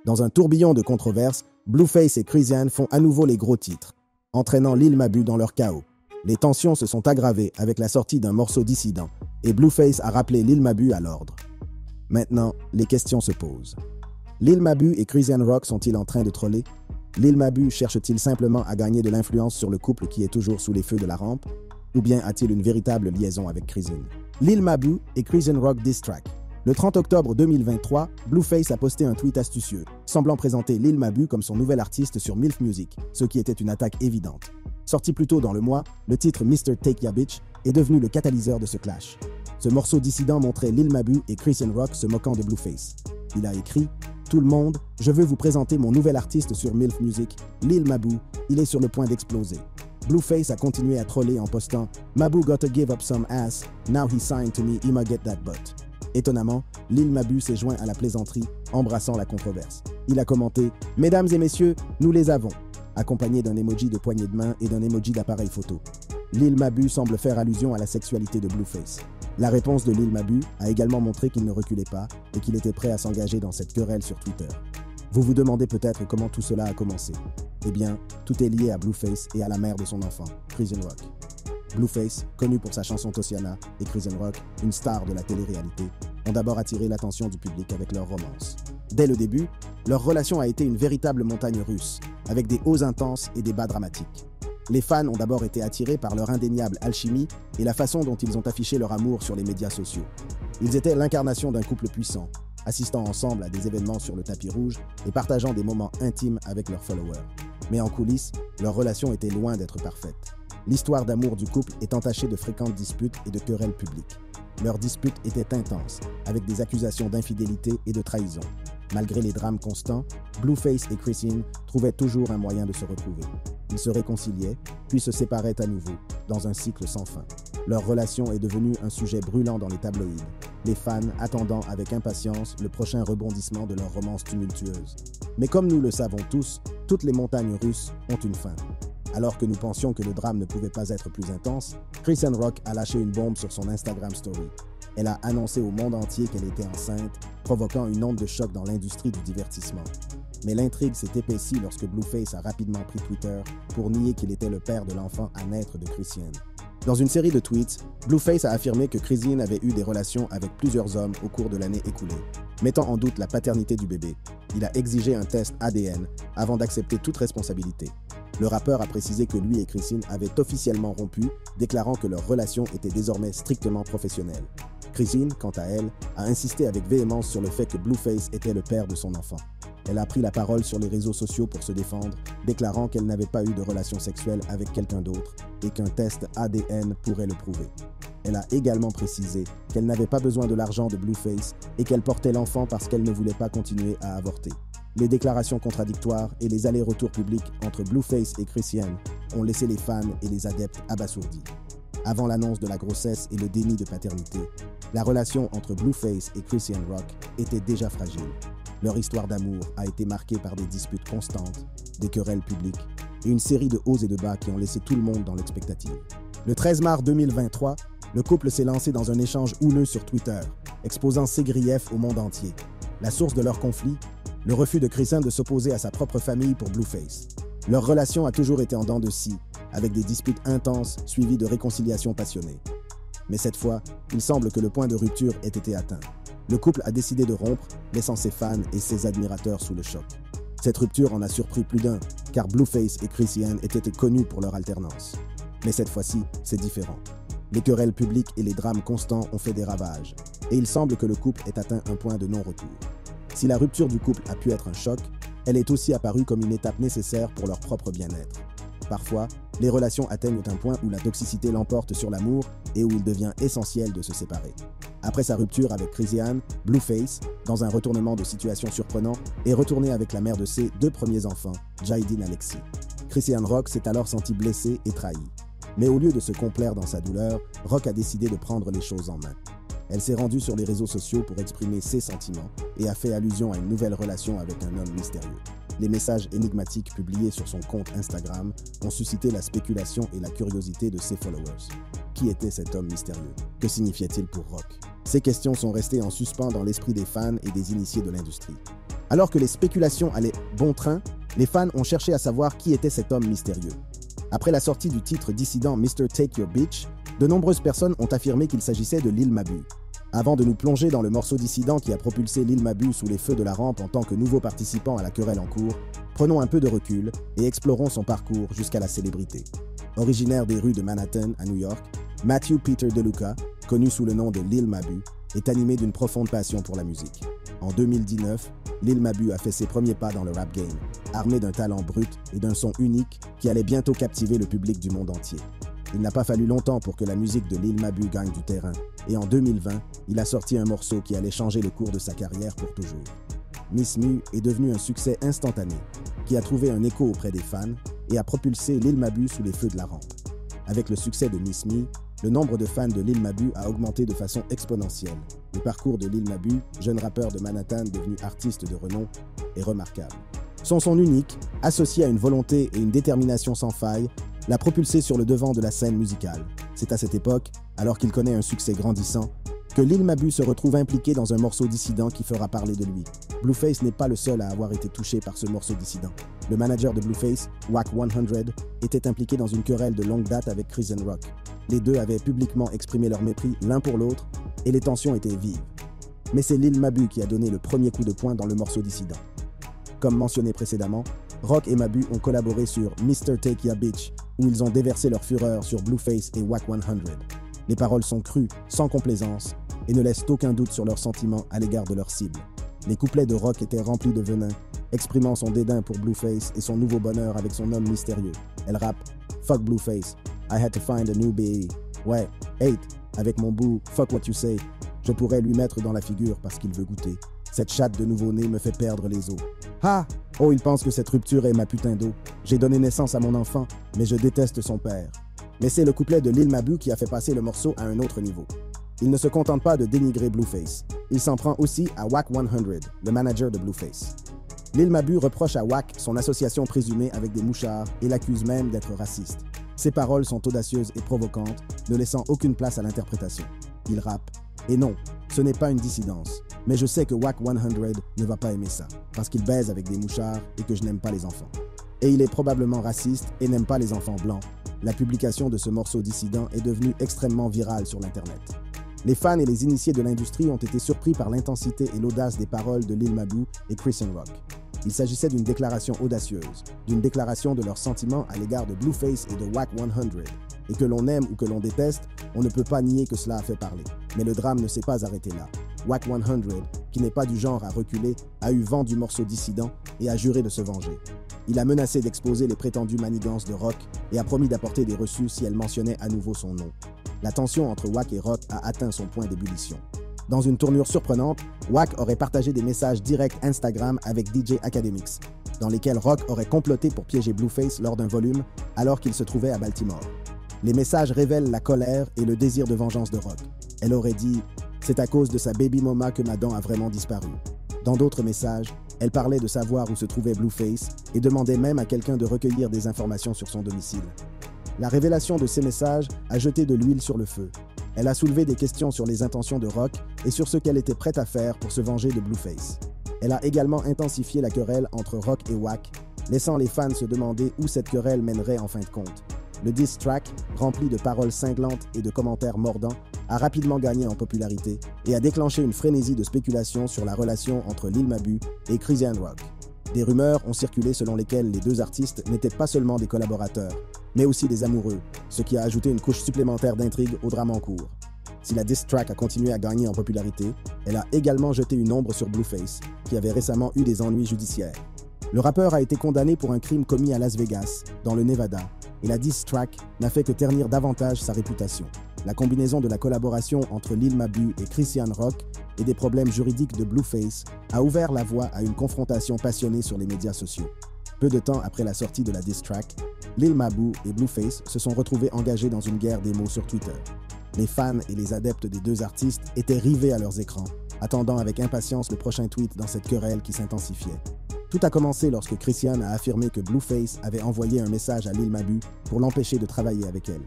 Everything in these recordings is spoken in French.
Dans un tourbillon de controverses, Blueface et Chrisean font à nouveau les gros titres, entraînant Lil Mabu dans leur chaos. Les tensions se sont aggravées avec la sortie d'un morceau dissident et Blueface a rappelé Lil Mabu à l'ordre. Maintenant, les questions se posent. Lil Mabu et Chrisean Rock sont-ils en train de troller? Lil Mabu cherche-t-il simplement à gagner de l'influence sur le couple qui est toujours sous les feux de la rampe? Ou bien a-t-il une véritable liaison avec Chrisean? Lil Mabu et Chrisean Rock diss track. Le 30 octobre 2023, Blueface a posté un tweet astucieux, semblant présenter Lil Mabu comme son nouvel artiste sur MILF Music, ce qui était une attaque évidente. Sorti plus tôt dans le mois, le titre Mr. Take Ya Bitch est devenu le catalyseur de ce clash. Ce morceau dissident montrait Lil Mabu et Chrisean Rock se moquant de Blueface. Il a écrit « Tout le monde, je veux vous présenter mon nouvel artiste sur MILF Music, Lil Mabu, il est sur le point d'exploser. » Blueface a continué à troller en postant « Mabu gotta give up some ass, now he signed to me, I'ma get that butt. » Étonnamment, Lil Mabu s'est joint à la plaisanterie, embrassant la controverse. Il a commenté « Mesdames et messieurs, nous les avons », accompagné d'un emoji de poignée de main et d'un emoji d'appareil photo. Lil Mabu semble faire allusion à la sexualité de Blueface. La réponse de Lil Mabu a également montré qu'il ne reculait pas et qu'il était prêt à s'engager dans cette querelle sur Twitter. Vous vous demandez peut-être comment tout cela a commencé. Eh bien, tout est lié à Blueface et à la mère de son enfant, Chrisean Rock. Blueface, connu pour sa chanson Tosiana, et Chrisean Rock, une star de la télé-réalité, ont d'abord attiré l'attention du public avec leur romance. Dès le début, leur relation a été une véritable montagne russe, avec des hauts intenses et des bas dramatiques. Les fans ont d'abord été attirés par leur indéniable alchimie et la façon dont ils ont affiché leur amour sur les médias sociaux. Ils étaient l'incarnation d'un couple puissant, assistant ensemble à des événements sur le tapis rouge et partageant des moments intimes avec leurs followers. Mais en coulisses, leur relation était loin d'être parfaite. L'histoire d'amour du couple est entachée de fréquentes disputes et de querelles publiques. Leurs disputes étaient intenses, avec des accusations d'infidélité et de trahison. Malgré les drames constants, Blueface et Chrisean trouvaient toujours un moyen de se retrouver. Ils se réconciliaient, puis se séparaient à nouveau, dans un cycle sans fin. Leur relation est devenue un sujet brûlant dans les tabloïds, les fans attendant avec impatience le prochain rebondissement de leur romance tumultueuse. Mais comme nous le savons tous, toutes les montagnes russes ont une fin. Alors que nous pensions que le drame ne pouvait pas être plus intense, Chrisean Rock a lâché une bombe sur son Instagram Story. Elle a annoncé au monde entier qu'elle était enceinte, provoquant une onde de choc dans l'industrie du divertissement. Mais l'intrigue s'est épaissie lorsque Blueface a rapidement pris Twitter pour nier qu'il était le père de l'enfant à naître de Chrisean. Dans une série de tweets, Blueface a affirmé que Chrisean avait eu des relations avec plusieurs hommes au cours de l'année écoulée. Mettant en doute la paternité du bébé, il a exigé un test ADN avant d'accepter toute responsabilité. Le rappeur a précisé que lui et Chrisean avaient officiellement rompu, déclarant que leur relation était désormais strictement professionnelle. Chrisean, quant à elle, a insisté avec véhémence sur le fait que Blueface était le père de son enfant. Elle a pris la parole sur les réseaux sociaux pour se défendre, déclarant qu'elle n'avait pas eu de relation sexuelle avec quelqu'un d'autre et qu'un test ADN pourrait le prouver. Elle a également précisé qu'elle n'avait pas besoin de l'argent de Blueface et qu'elle portait l'enfant parce qu'elle ne voulait pas continuer à avorter. Les déclarations contradictoires et les allers-retours publics entre Blueface et Chrisean ont laissé les fans et les adeptes abasourdis. Avant l'annonce de la grossesse et le déni de paternité, la relation entre Blueface et Chrisean Rock était déjà fragile. Leur histoire d'amour a été marquée par des disputes constantes, des querelles publiques et une série de hauts et de bas qui ont laissé tout le monde dans l'expectative. Le 13 mars 2023, le couple s'est lancé dans un échange houleux sur Twitter, exposant ses griefs au monde entier. La source de leur conflit, le refus de Chrisean de s'opposer à sa propre famille pour Blueface. Leur relation a toujours été en dents de scie, avec des disputes intenses suivies de réconciliations passionnées. Mais cette fois, il semble que le point de rupture ait été atteint. Le couple a décidé de rompre, laissant ses fans et ses admirateurs sous le choc. Cette rupture en a surpris plus d'un, car Blueface et Chrisean étaient connus pour leur alternance. Mais cette fois-ci, c'est différent. Les querelles publiques et les drames constants ont fait des ravages, et il semble que le couple ait atteint un point de non-retour. Si la rupture du couple a pu être un choc, elle est aussi apparue comme une étape nécessaire pour leur propre bien-être. Parfois, les relations atteignent un point où la toxicité l'emporte sur l'amour et où il devient essentiel de se séparer. Après sa rupture avec Chrisean, Blueface, dans un retournement de situation surprenant, est retourné avec la mère de ses deux premiers enfants, Jaidyn Alexis. Chrisean Rock s'est alors senti blessé et trahi. Mais au lieu de se complaire dans sa douleur, Rock a décidé de prendre les choses en main. Elle s'est rendue sur les réseaux sociaux pour exprimer ses sentiments et a fait allusion à une nouvelle relation avec un homme mystérieux. Les messages énigmatiques publiés sur son compte Instagram ont suscité la spéculation et la curiosité de ses followers. Qui était cet homme mystérieux? Que signifiait-il pour Rock? Ces questions sont restées en suspens dans l'esprit des fans et des initiés de l'industrie. Alors que les spéculations allaient bon train, les fans ont cherché à savoir qui était cet homme mystérieux. Après la sortie du titre dissident Mr. Take Your Bitch, de nombreuses personnes ont affirmé qu'il s'agissait de Lil Mabu. Avant de nous plonger dans le morceau dissident qui a propulsé Lil Mabu sous les feux de la rampe en tant que nouveau participant à la querelle en cours, prenons un peu de recul et explorons son parcours jusqu'à la célébrité. Originaire des rues de Manhattan à New York, Matthew Peter DeLuca, connu sous le nom de Lil Mabu, est animé d'une profonde passion pour la musique. En 2019, Lil Mabu a fait ses premiers pas dans le rap game, armé d'un talent brut et d'un son unique qui allait bientôt captiver le public du monde entier. Il n'a pas fallu longtemps pour que la musique de Lil Mabu gagne du terrain, et en 2020, il a sorti un morceau qui allait changer le cours de sa carrière pour toujours. Miss Me est devenu un succès instantané, qui a trouvé un écho auprès des fans et a propulsé Lil Mabu sous les feux de la rampe. Avec le succès de Miss Me, le nombre de fans de Lil Mabu a augmenté de façon exponentielle. Le parcours de Lil Mabu, jeune rappeur de Manhattan devenu artiste de renom, est remarquable. Son son unique, associé à une volonté et une détermination sans faille, l'a propulsé sur le devant de la scène musicale. C'est à cette époque, alors qu'il connaît un succès grandissant, que Lil Mabu se retrouve impliqué dans un morceau dissident qui fera parler de lui. Blueface n'est pas le seul à avoir été touché par ce morceau dissident. Le manager de Blueface, Wack 100, était impliqué dans une querelle de longue date avec Chris Rock. Les deux avaient publiquement exprimé leur mépris l'un pour l'autre et les tensions étaient vives. Mais c'est Lil Mabu qui a donné le premier coup de poing dans le morceau dissident. Comme mentionné précédemment, Rock et Mabu ont collaboré sur Mr. Take Your Bitch, où ils ont déversé leur fureur sur Blueface et Wack 100. Les paroles sont crues, sans complaisance, et ne laissent aucun doute sur leurs sentiments à l'égard de leur cible. Les couplets de Rock étaient remplis de venin, exprimant son dédain pour Blueface et son nouveau bonheur avec son homme mystérieux. Elle rappe « Fuck Blueface, I had to find a new BE. Ouais, hate, avec mon boo, fuck what you say. Je pourrais lui mettre dans la figure parce qu'il veut goûter. Cette chatte de nouveau-né me fait perdre les os. Ah! Oh, il pense que cette rupture est ma putain d'eau. J'ai donné naissance à mon enfant, mais je déteste son père. » Mais c'est le couplet de Lil Mabu qui a fait passer le morceau à un autre niveau. Il ne se contente pas de dénigrer Blueface. Il s'en prend aussi à Wack 100, le manager de Blueface. Lil Mabu reproche à Wack son association présumée avec des mouchards et l'accuse même d'être raciste. Ses paroles sont audacieuses et provocantes, ne laissant aucune place à l'interprétation. Il rappe « Et non, ce n'est pas une dissidence. Mais je sais que Wack 100 ne va pas aimer ça, parce qu'il baise avec des mouchards et que je n'aime pas les enfants. Et il est probablement raciste et n'aime pas les enfants blancs. » La publication de ce morceau dissident est devenue extrêmement virale sur l'Internet. Les fans et les initiés de l'industrie ont été surpris par l'intensité et l'audace des paroles de Lil Mabu et Chris Rock. Il s'agissait d'une déclaration audacieuse, d'une déclaration de leurs sentiments à l'égard de Blueface et de Wack 100. Et que l'on aime ou que l'on déteste, on ne peut pas nier que cela a fait parler. Mais le drame ne s'est pas arrêté là. Wack 100, qui n'est pas du genre à reculer, a eu vent du morceau dissident et a juré de se venger. Il a menacé d'exposer les prétendues manigances de Rock et a promis d'apporter des reçus si elle mentionnait à nouveau son nom. La tension entre Wack et Rock a atteint son point d'ébullition. Dans une tournure surprenante, Wack aurait partagé des messages directs Instagram avec DJ Academics, dans lesquels Rock aurait comploté pour piéger Blueface lors d'un volume alors qu'il se trouvait à Baltimore. Les messages révèlent la colère et le désir de vengeance de Rock. Elle aurait dit « C'est à cause de sa baby mama que ma dent a vraiment disparu ». Dans d'autres messages, elle parlait de savoir où se trouvait Blueface et demandait même à quelqu'un de recueillir des informations sur son domicile. La révélation de ces messages a jeté de l'huile sur le feu. Elle a soulevé des questions sur les intentions de Rock et sur ce qu'elle était prête à faire pour se venger de Blueface. Elle a également intensifié la querelle entre Rock et Wack, laissant les fans se demander où cette querelle mènerait en fin de compte. Le diss track, rempli de paroles cinglantes et de commentaires mordants, a rapidement gagné en popularité et a déclenché une frénésie de spéculation sur la relation entre Lil Mabu et Chris Rock. Des rumeurs ont circulé selon lesquelles les deux artistes n'étaient pas seulement des collaborateurs, mais aussi des amoureux, ce qui a ajouté une couche supplémentaire d'intrigue au drame en cours. Si la diss track a continué à gagner en popularité, elle a également jeté une ombre sur Blueface, qui avait récemment eu des ennuis judiciaires. Le rappeur a été condamné pour un crime commis à Las Vegas, dans le Nevada, et la diss track n'a fait que ternir davantage sa réputation. La combinaison de la collaboration entre Lil Mabu et Christian Rock et des problèmes juridiques de Blueface a ouvert la voie à une confrontation passionnée sur les médias sociaux. Peu de temps après la sortie de la diss track, Lil Mabu et Blueface se sont retrouvés engagés dans une guerre des mots sur Twitter. Les fans et les adeptes des deux artistes étaient rivés à leurs écrans, attendant avec impatience le prochain tweet dans cette querelle qui s'intensifiait. Tout a commencé lorsque Christian a affirmé que Blueface avait envoyé un message à Lil Mabu pour l'empêcher de travailler avec elle.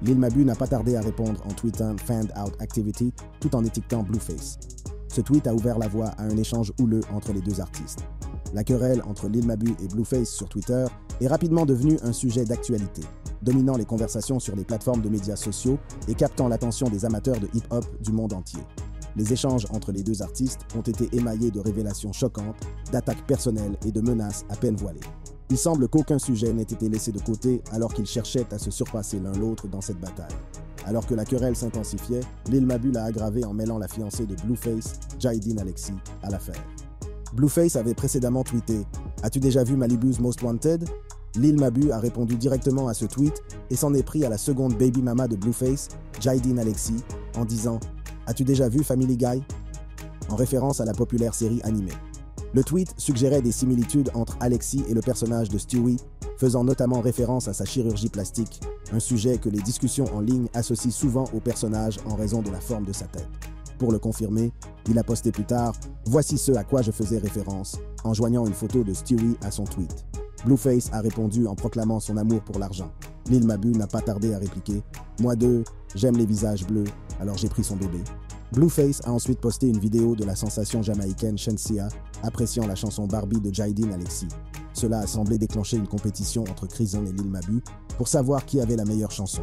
Lil Mabu n'a pas tardé à répondre en tweetant « Fanned Out Activity » tout en étiquetant Blueface. Ce tweet a ouvert la voie à un échange houleux entre les deux artistes. La querelle entre Lil Mabu et Blueface sur Twitter est rapidement devenue un sujet d'actualité, dominant les conversations sur les plateformes de médias sociaux et captant l'attention des amateurs de hip-hop du monde entier. Les échanges entre les deux artistes ont été émaillés de révélations choquantes, d'attaques personnelles et de menaces à peine voilées. Il semble qu'aucun sujet n'ait été laissé de côté alors qu'ils cherchaient à se surpasser l'un l'autre dans cette bataille. Alors que la querelle s'intensifiait, Lil Mabu l'a aggravée en mêlant la fiancée de Blueface, Jaideen Alexis, à l'affaire. Blueface avait précédemment tweeté « As-tu déjà vu Malibu's Most Wanted ?» Lil Mabu a répondu directement à ce tweet et s'en est pris à la seconde baby mama de Blueface, Jaideen Alexis, en disant « As-tu déjà vu Family Guy ?» en référence à la populaire série animée. Le tweet suggérait des similitudes entre Alexis et le personnage de Stewie, faisant notamment référence à sa chirurgie plastique, un sujet que les discussions en ligne associent souvent au personnage en raison de la forme de sa tête. Pour le confirmer, il a posté plus tard « Voici ce à quoi je faisais référence », en joignant une photo de Stewie à son tweet. Blueface a répondu en proclamant son amour pour l'argent. Lil Mabu n'a pas tardé à répliquer « Moi j'aime les visages bleus, alors j'ai pris son bébé ». Blueface a ensuite posté une vidéo de la sensation jamaïcaine Shenseea appréciant la chanson Barbie de Jaideen Alexis. Cela a semblé déclencher une compétition entre Chrizone et Lil Mabu pour savoir qui avait la meilleure chanson.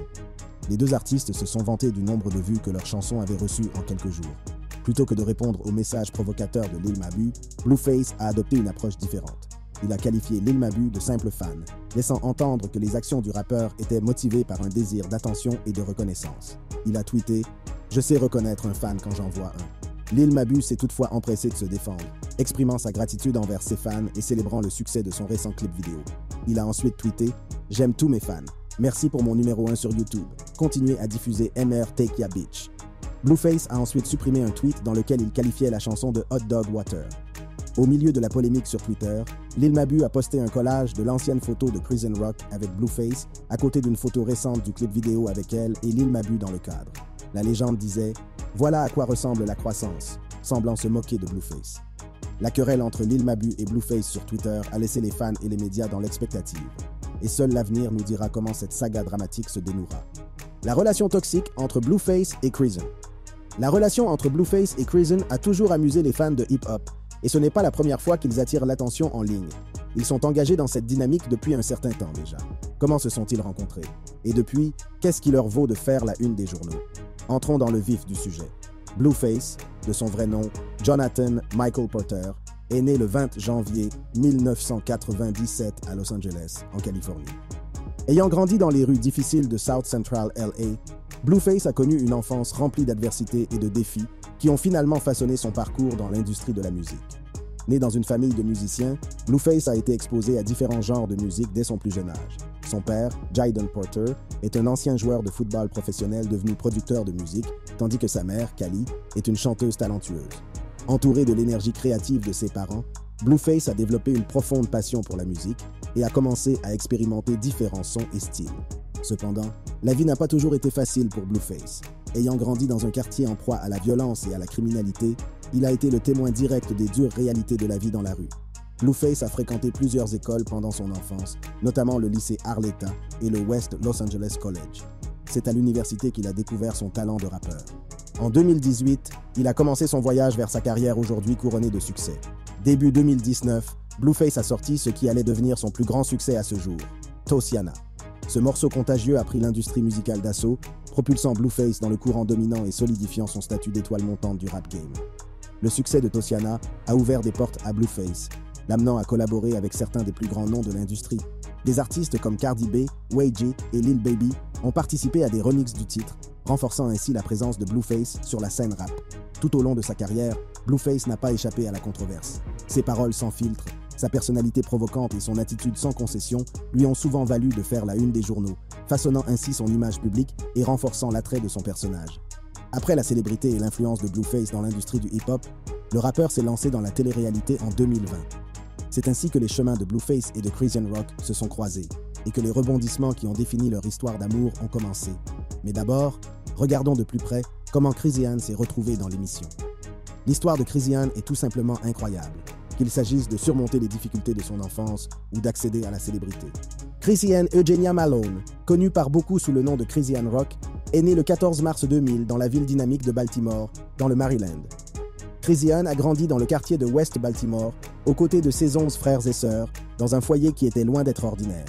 Les deux artistes se sont vantés du nombre de vues que leur chanson avait reçues en quelques jours. Plutôt que de répondre aux messages provocateurs de Lil Mabu, Blueface a adopté une approche différente. Il a qualifié Lil Mabu de simple fan, laissant entendre que les actions du rappeur étaient motivées par un désir d'attention et de reconnaissance. Il a tweeté « Je sais reconnaître un fan quand j'en vois un ». Lil Mabu s'est toutefois empressé de se défendre, exprimant sa gratitude envers ses fans et célébrant le succès de son récent clip vidéo. Il a ensuite tweeté « J'aime tous mes fans. Merci pour mon numéro 1 sur YouTube. Continuez à diffuser MR Take Ya Bitch ». Blueface a ensuite supprimé un tweet dans lequel il qualifiait la chanson de Hot Dog Water. Au milieu de la polémique sur Twitter, Lil Mabu a posté un collage de l'ancienne photo de Chris Rock avec Blueface à côté d'une photo récente du clip vidéo avec elle et Lil Mabu dans le cadre. La légende disait « Voilà à quoi ressemble la croissance », semblant se moquer de Blueface. La querelle entre Lil Mabu et Blueface sur Twitter a laissé les fans et les médias dans l'expectative. Et seul l'avenir nous dira comment cette saga dramatique se dénouera. La relation toxique entre Blueface et Chrizone. La relation entre Blueface et Chrizone a toujours amusé les fans de hip-hop, et ce n'est pas la première fois qu'ils attirent l'attention en ligne. Ils sont engagés dans cette dynamique depuis un certain temps déjà. Comment se sont-ils rencontrés? Et depuis, qu'est-ce qui leur vaut de faire la une des journaux? Entrons dans le vif du sujet. Blueface, de son vrai nom Jonathan Michael Porter, est né le 20 janvier 1997 à Los Angeles, en Californie. Ayant grandi dans les rues difficiles de South Central LA, Blueface a connu une enfance remplie d'adversités et de défis qui ont finalement façonné son parcours dans l'industrie de la musique. Né dans une famille de musiciens, Blueface a été exposé à différents genres de musique dès son plus jeune âge. Son père, Jaideen Porter, est un ancien joueur de football professionnel devenu producteur de musique, tandis que sa mère, Cali, est une chanteuse talentueuse. Entouré de l'énergie créative de ses parents, Blueface a développé une profonde passion pour la musique et a commencé à expérimenter différents sons et styles. Cependant, la vie n'a pas toujours été facile pour Blueface. Ayant grandi dans un quartier en proie à la violence et à la criminalité, il a été le témoin direct des dures réalités de la vie dans la rue. Blueface a fréquenté plusieurs écoles pendant son enfance, notamment le lycée Arleta et le West Los Angeles College. C'est à l'université qu'il a découvert son talent de rappeur. En 2018, il a commencé son voyage vers sa carrière aujourd'hui couronnée de succès. Début 2019, Blueface a sorti ce qui allait devenir son plus grand succès à ce jour, Tosiana. Ce morceau contagieux a pris l'industrie musicale d'assaut, propulsant Blueface dans le courant dominant et solidifiant son statut d'étoile montante du rap game. Le succès de Tosiana a ouvert des portes à Blueface, l'amenant à collaborer avec certains des plus grands noms de l'industrie. Des artistes comme Cardi B, Way-J et Lil Baby ont participé à des remixes du titre, renforçant ainsi la présence de Blueface sur la scène rap. Tout au long de sa carrière, Blueface n'a pas échappé à la controverse. Ses paroles sans filtre, sa personnalité provocante et son attitude sans concession lui ont souvent valu de faire la une des journaux, façonnant ainsi son image publique et renforçant l'attrait de son personnage. Après la célébrité et l'influence de Blueface dans l'industrie du hip-hop, le rappeur s'est lancé dans la télé-réalité en 2020. C'est ainsi que les chemins de Blueface et de Chris Rock se sont croisés et que les rebondissements qui ont défini leur histoire d'amour ont commencé. Mais d'abord, regardons de plus près comment Chrizone s'est retrouvé dans l'émission. L'histoire de Chrizone est tout simplement incroyable, qu'il s'agisse de surmonter les difficultés de son enfance ou d'accéder à la célébrité. Chrizone Eugenia Malone, connue par beaucoup sous le nom de Chrizone Rock, est née le 14 mars 2000 dans la ville dynamique de Baltimore, dans le Maryland. Chrisiane a grandi dans le quartier de West Baltimore, aux côtés de ses 11 frères et sœurs, dans un foyer qui était loin d'être ordinaire.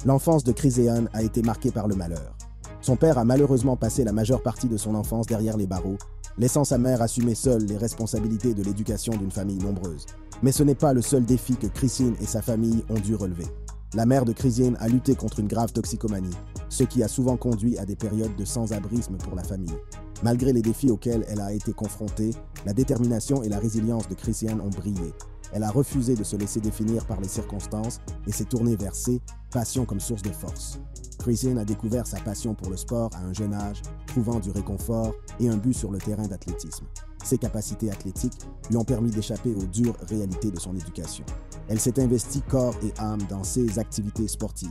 L'enfance de Chrisiane a été marquée par le malheur. Son père a malheureusement passé la majeure partie de son enfance derrière les barreaux, laissant sa mère assumer seule les responsabilités de l'éducation d'une famille nombreuse. Mais ce n'est pas le seul défi que Chrisine et sa famille ont dû relever. La mère de Chrisine a lutté contre une grave toxicomanie, ce qui a souvent conduit à des périodes de sans-abrisme pour la famille. Malgré les défis auxquels elle a été confrontée, la détermination et la résilience de Chrisiane ont brillé. Elle a refusé de se laisser définir par les circonstances et s'est tournée vers ses passions comme source de force. Chrisiane a découvert sa passion pour le sport à un jeune âge, trouvant du réconfort et un but sur le terrain d'athlétisme. Ses capacités athlétiques lui ont permis d'échapper aux dures réalités de son éducation. Elle s'est investie corps et âme dans ses activités sportives,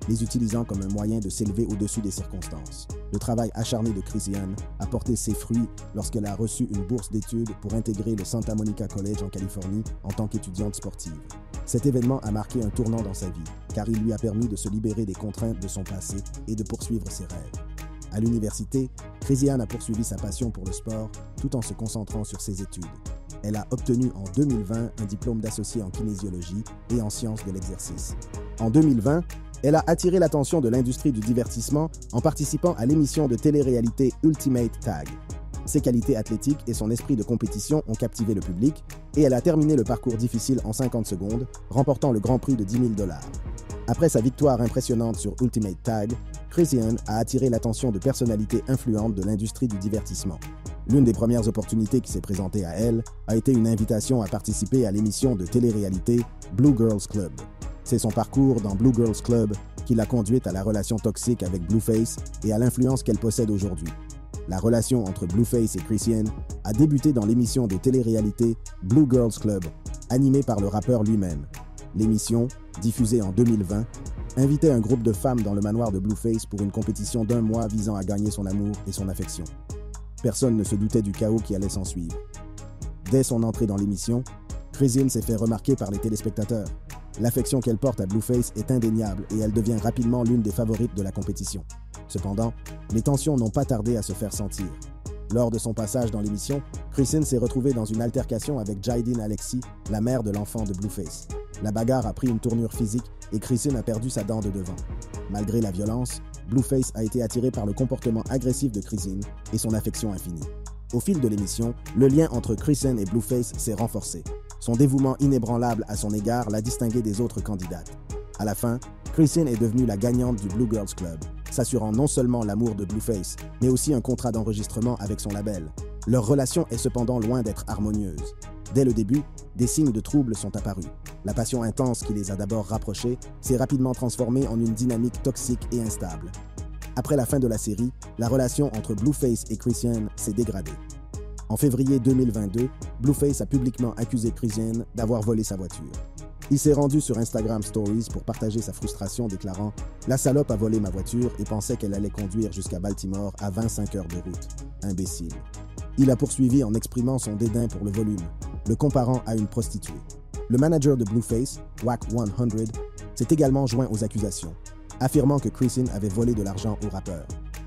les utilisant comme un moyen de s'élever au-dessus des circonstances. Le travail acharné de Chrisiane a porté ses fruits lorsqu'elle a reçu une bourse d'études pour intégrer le Santa Monica College en Californie en tant qu'étudiante sportive. Cet événement a marqué un tournant dans sa vie, car il lui a permis de se libérer des contraintes de son passé et de poursuivre ses rêves. À l'université, Chrisiane a poursuivi sa passion pour le sport tout en se concentrant sur ses études. Elle a obtenu en 2020 un diplôme d'associé en kinésiologie et en sciences de l'exercice. En 2020, elle a attiré l'attention de l'industrie du divertissement en participant à l'émission de télé-réalité Ultimate Tag. Ses qualités athlétiques et son esprit de compétition ont captivé le public et elle a terminé le parcours difficile en 50 secondes, remportant le grand prix de $10 000. Après sa victoire impressionnante sur Ultimate Tag, Chrisiane a attiré l'attention de personnalités influentes de l'industrie du divertissement. L'une des premières opportunités qui s'est présentée à elle a été une invitation à participer à l'émission de télé-réalité Blue Girls Club. C'est son parcours dans Blue Girls Club qui l'a conduite à la relation toxique avec Blueface et à l'influence qu'elle possède aujourd'hui. La relation entre Blueface et Chrisiane a débuté dans l'émission de télé-réalité Blue Girls Club, animée par le rappeur lui-même. L'émission, diffusée en 2020, invitait un groupe de femmes dans le manoir de Blueface pour une compétition d'1 mois visant à gagner son amour et son affection. Personne ne se doutait du chaos qui allait s'ensuivre. Dès son entrée dans l'émission, Chrisiane s'est fait remarquer par les téléspectateurs. L'affection qu'elle porte à Blueface est indéniable et elle devient rapidement l'une des favorites de la compétition. Cependant, les tensions n'ont pas tardé à se faire sentir. Lors de son passage dans l'émission, Chrisiane s'est retrouvée dans une altercation avec Jaideen Alexis, la mère de l'enfant de Blueface. La bagarre a pris une tournure physique et Chrisiane a perdu sa dent de devant. Malgré la violence, Blueface a été attiré par le comportement agressif de Chrisiane et son affection infinie. Au fil de l'émission, le lien entre Chrisiane et Blueface s'est renforcé. Son dévouement inébranlable à son égard l'a distingué des autres candidates. À la fin, Chrisiane est devenue la gagnante du Blue Girls Club, s'assurant non seulement l'amour de Blueface, mais aussi un contrat d'enregistrement avec son label. Leur relation est cependant loin d'être harmonieuse. Dès le début, des signes de trouble sont apparus. La passion intense qui les a d'abord rapprochés s'est rapidement transformée en une dynamique toxique et instable. Après la fin de la série, la relation entre Blueface et Chrisiane s'est dégradée. En février 2022, Blueface a publiquement accusé Chrisiane d'avoir volé sa voiture. Il s'est rendu sur Instagram Stories pour partager sa frustration, déclarant « La salope a volé ma voiture et pensait qu'elle allait conduire jusqu'à Baltimore à 25 heures de route. Imbécile. » Il a poursuivi en exprimant son dédain pour le volume, le comparant à une prostituée. Le manager de Blueface, Wack 100, s'est également joint aux accusations, affirmant que Chrisiane avait volé de l'argent au rappeur.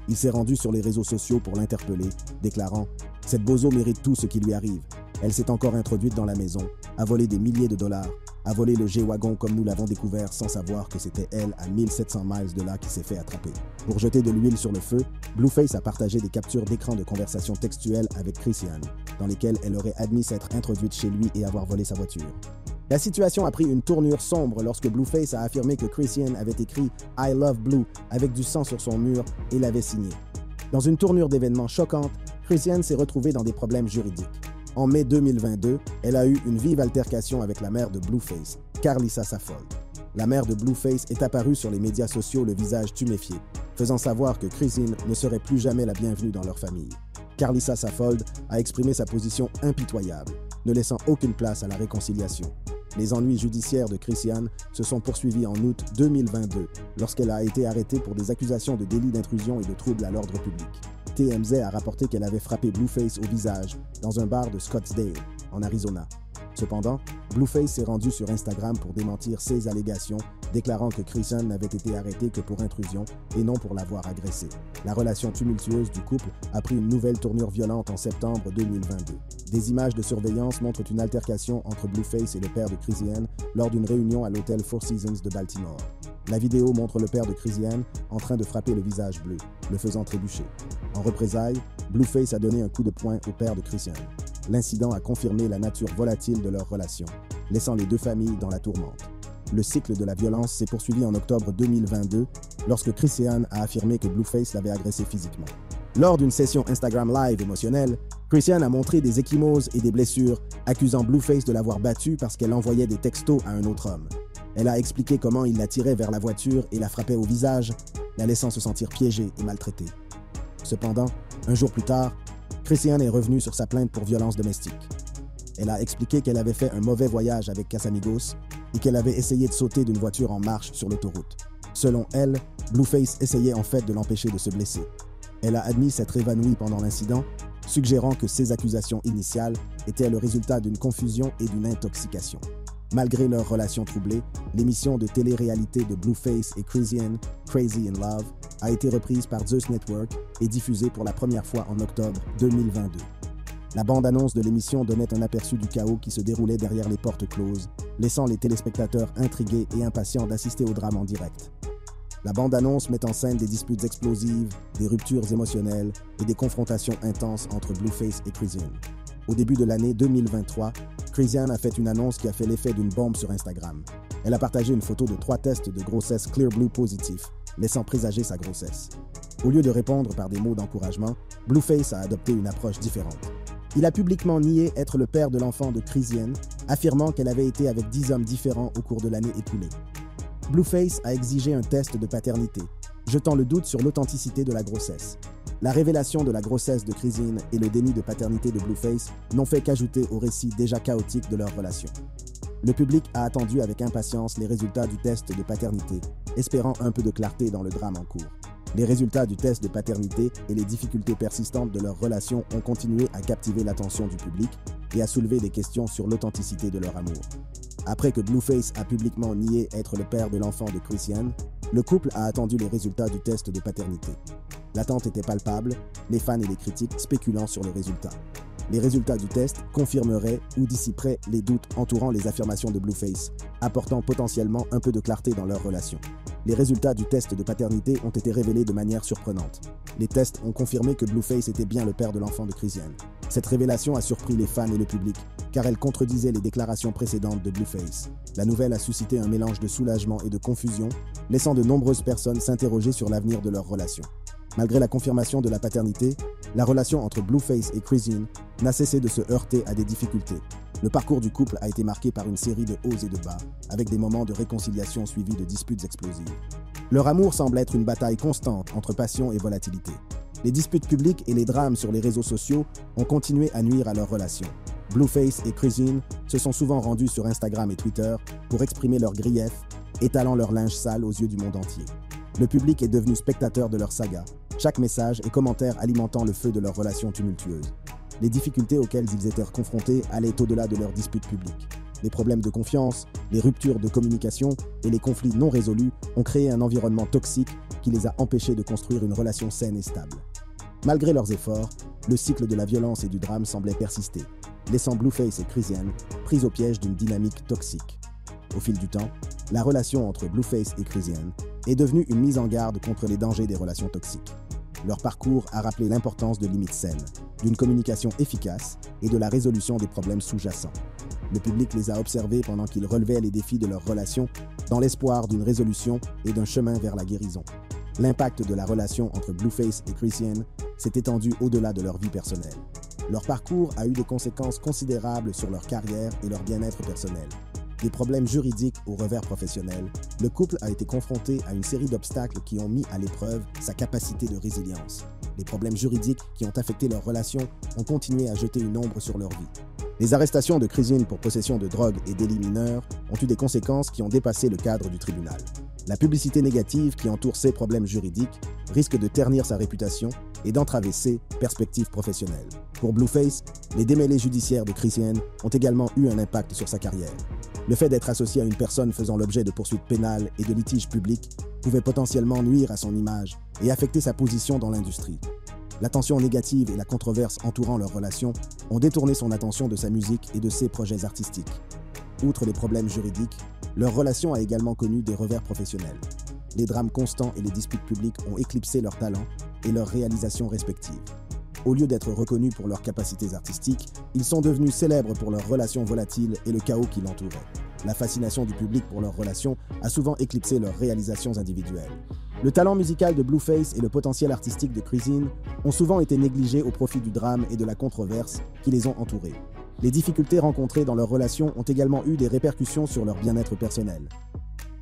Il s'est rendu sur les réseaux sociaux pour l'interpeller, déclarant « Cette bozo mérite tout ce qui lui arrive. Elle s'est encore introduite dans la maison, a volé des milliers de dollars, a volé le G-Wagon comme nous l'avons découvert sans savoir que c'était elle à 1700 miles de là qui s'est fait attraper. » Pour jeter de l'huile sur le feu, Blueface a partagé des captures d'écran de conversations textuelles avec Chrisiane, dans lesquelles elle aurait admis s'être introduite chez lui et avoir volé sa voiture. La situation a pris une tournure sombre lorsque Blueface a affirmé que Chrisiane avait écrit « I love Blue » avec du sang sur son mur et l'avait signé. Dans une tournure d'événements choquante, Chrisiane s'est retrouvée dans des problèmes juridiques. En mai 2022, elle a eu une vive altercation avec la mère de Blueface, Karlissa Saffold. La mère de Blueface est apparue sur les médias sociaux le visage tuméfié, faisant savoir que Chrisiane ne serait plus jamais la bienvenue dans leur famille. Karlissa Saffold a exprimé sa position impitoyable, ne laissant aucune place à la réconciliation. Les ennuis judiciaires de Chrisiane se sont poursuivis en août 2022, lorsqu'elle a été arrêtée pour des accusations de délit d'intrusion et de trouble à l'ordre public. TMZ a rapporté qu'elle avait frappé Blueface au visage dans un bar de Scottsdale, en Arizona. Cependant, Blueface s'est rendu sur Instagram pour démentir ces allégations, déclarant que Chrisean n'avait été arrêté que pour intrusion et non pour l'avoir agressé. La relation tumultueuse du couple a pris une nouvelle tournure violente en septembre 2022. Des images de surveillance montrent une altercation entre Blueface et le père de Chrisean lors d'une réunion à l'hôtel Four Seasons de Baltimore. La vidéo montre le père de Chrisean en train de frapper le visage bleu, le faisant trébucher. En représailles, Blueface a donné un coup de poing au père de Chrisean. L'incident a confirmé la nature volatile de leur relation, laissant les deux familles dans la tourmente. Le cycle de la violence s'est poursuivi en octobre 2022, lorsque Chrisean a affirmé que Blueface l'avait agressé physiquement. Lors d'une session Instagram Live émotionnelle, Chrisean a montré des ecchymoses et des blessures, accusant Blueface de l'avoir battu parce qu'elle envoyait des textos à un autre homme. Elle a expliqué comment il la tirait vers la voiture et la frappait au visage, la laissant se sentir piégée et maltraitée. Cependant, un jour plus tard, Chrisean est revenue sur sa plainte pour violence domestique. Elle a expliqué qu'elle avait fait un mauvais voyage avec Casamigos et qu'elle avait essayé de sauter d'une voiture en marche sur l'autoroute. Selon elle, Blueface essayait en fait de l'empêcher de se blesser. Elle a admis s'être évanouie pendant l'incident, suggérant que ses accusations initiales étaient le résultat d'une confusion et d'une intoxication. Malgré leur relation troublée, l'émission de télé-réalité de Blueface et Chrisean, Crazy in Love, a été reprise par Zeus Network et diffusée pour la première fois en octobre 2022. La bande-annonce de l'émission donnait un aperçu du chaos qui se déroulait derrière les portes closes, laissant les téléspectateurs intrigués et impatients d'assister au drame en direct. La bande-annonce met en scène des disputes explosives, des ruptures émotionnelles et des confrontations intenses entre Blueface et Chrisean. Au début de l'année 2023, Chrisean a fait une annonce qui a fait l'effet d'une bombe sur Instagram. Elle a partagé une photo de 3 tests de grossesse Clear Blue positifs, laissant présager sa grossesse. Au lieu de répondre par des mots d'encouragement, Blueface a adopté une approche différente. Il a publiquement nié être le père de l'enfant de Chrisean, affirmant qu'elle avait été avec 10 hommes différents au cours de l'année écoulée. Blueface a exigé un test de paternité, jetant le doute sur l'authenticité de la grossesse. La révélation de la grossesse de Chrisean et le déni de paternité de Blueface n'ont fait qu'ajouter au récit déjà chaotique de leur relation. Le public a attendu avec impatience les résultats du test de paternité, espérant un peu de clarté dans le drame en cours. Les résultats du test de paternité et les difficultés persistantes de leur relation ont continué à captiver l'attention du public et à soulever des questions sur l'authenticité de leur amour. Après que Blueface a publiquement nié être le père de l'enfant de Chrisean, le couple a attendu les résultats du test de paternité. L'attente était palpable, les fans et les critiques spéculant sur le résultat. Les résultats du test confirmeraient ou dissiperaient les doutes entourant les affirmations de Blueface, apportant potentiellement un peu de clarté dans leur relation. Les résultats du test de paternité ont été révélés de manière surprenante. Les tests ont confirmé que Blueface était bien le père de l'enfant de Chrisean. Cette révélation a surpris les fans et le public, car elle contredisait les déclarations précédentes de Blueface. La nouvelle a suscité un mélange de soulagement et de confusion, laissant de nombreuses personnes s'interroger sur l'avenir de leur relation. Malgré la confirmation de la paternité, la relation entre Blueface et Chrisean n'a cessé de se heurter à des difficultés. Le parcours du couple a été marqué par une série de hauts et de bas, avec des moments de réconciliation suivis de disputes explosives. Leur amour semble être une bataille constante entre passion et volatilité. Les disputes publiques et les drames sur les réseaux sociaux ont continué à nuire à leur relation. Blueface et Chrisean se sont souvent rendus sur Instagram et Twitter pour exprimer leurs griefs, étalant leur linge sale aux yeux du monde entier. Le public est devenu spectateur de leur saga, chaque message et commentaire alimentant le feu de leur relation tumultueuse. Les difficultés auxquelles ils étaient confrontés allaient au-delà de leurs disputes publiques. Les problèmes de confiance, les ruptures de communication et les conflits non résolus ont créé un environnement toxique qui les a empêchés de construire une relation saine et stable. Malgré leurs efforts, le cycle de la violence et du drame semblait persister, laissant Blueface et Chrisean pris au piège d'une dynamique toxique. Au fil du temps, la relation entre Blueface et Chrisean est devenue une mise en garde contre les dangers des relations toxiques. Leur parcours a rappelé l'importance de limites saines, d'une communication efficace et de la résolution des problèmes sous-jacents. Le public les a observés pendant qu'ils relevaient les défis de leur relation, dans l'espoir d'une résolution et d'un chemin vers la guérison. L'impact de la relation entre Blueface et Chrisean s'est étendu au-delà de leur vie personnelle. Leur parcours a eu des conséquences considérables sur leur carrière et leur bien-être personnel. Des problèmes juridiques au revers professionnel, le couple a été confronté à une série d'obstacles qui ont mis à l'épreuve sa capacité de résilience. Les problèmes juridiques qui ont affecté leur relation ont continué à jeter une ombre sur leur vie. Les arrestations de Chrisean pour possession de drogue et délits mineurs ont eu des conséquences qui ont dépassé le cadre du tribunal. La publicité négative qui entoure ces problèmes juridiques risque de ternir sa réputation et d'entraver ses perspectives professionnelles. Pour Blueface, les démêlés judiciaires de Christian ont également eu un impact sur sa carrière. Le fait d'être associé à une personne faisant l'objet de poursuites pénales et de litiges publics pouvait potentiellement nuire à son image et affecter sa position dans l'industrie. L'attention négative et la controverse entourant leur relation ont détourné son attention de sa musique et de ses projets artistiques. Outre les problèmes juridiques, leur relation a également connu des revers professionnels. Les drames constants et les disputes publiques ont éclipsé leurs talents et leurs réalisations respectives. Au lieu d'être reconnus pour leurs capacités artistiques, ils sont devenus célèbres pour leurs relations volatiles et le chaos qui l'entourait. La fascination du public pour leurs relations a souvent éclipsé leurs réalisations individuelles. Le talent musical de Blueface et le potentiel artistique de Chrisean ont souvent été négligés au profit du drame et de la controverse qui les ont entourés. Les difficultés rencontrées dans leurs relations ont également eu des répercussions sur leur bien-être personnel.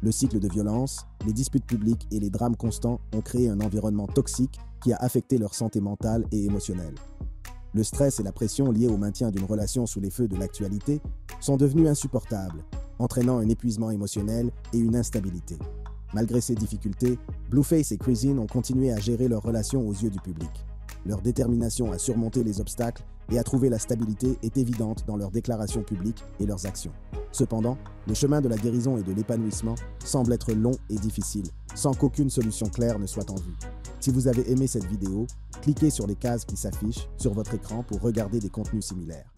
Le cycle de violence, les disputes publiques et les drames constants ont créé un environnement toxique qui a affecté leur santé mentale et émotionnelle. Le stress et la pression liés au maintien d'une relation sous les feux de l'actualité sont devenus insupportables, entraînant un épuisement émotionnel et une instabilité. Malgré ces difficultés, Blueface et Chrisean ont continué à gérer leur relation aux yeux du public. Leur détermination à surmonter les obstacles et à trouver la stabilité est évidente dans leurs déclarations publiques et leurs actions. Cependant, le chemin de la guérison et de l'épanouissement semble être long et difficile, sans qu'aucune solution claire ne soit en vue. Si vous avez aimé cette vidéo, cliquez sur les cases qui s'affichent sur votre écran pour regarder des contenus similaires.